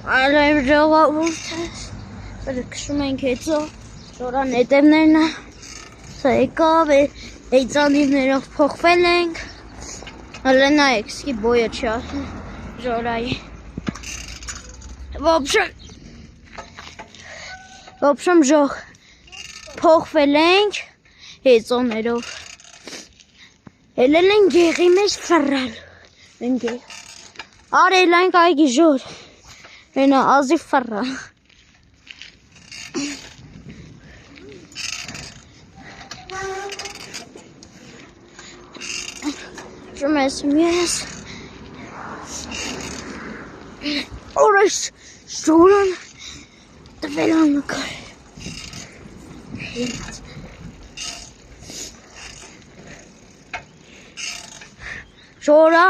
Այլև ժողովուրդ ես, բրկշում ենք հետո, ժորան հետևներն է, սա եկավ, էյցանիվներով փոխվել ենք, հլը նայեք, սկի բոյը չի ասում, ժորայի, ոբշում ժող, փոխվել ենք, հեծոներով, հելել են գեղի մեջ վռալ, են գեղ, արել ենք այգի ժոր, են ազի վռա, շում ես, օրես ժորան, տվել աննկար, ժորա,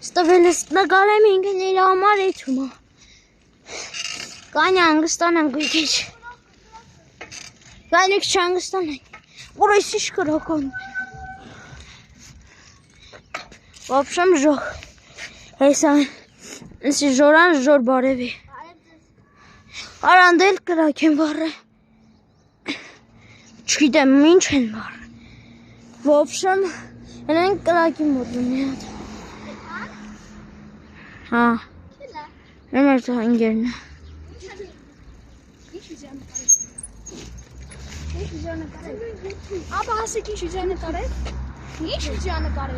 ստվել ես նկար եմ ինքն իր համար էթում, կանի անգստան են գույքեչ, կայնիք չանգստան են, օրես իշ կրոքոն, ոբշեմ ժող, հեսան, Եսի ժորան ժոր բարևի, արանդել կրակ են բարը, չգիտեմ ինչ են բարը, ոբշեմ, են կրակի մոտում միատ, հա, եմ էր հանգերն է, Աբա հասեք ինչ վիդեո նկարել, ինչ վիդեո նկարել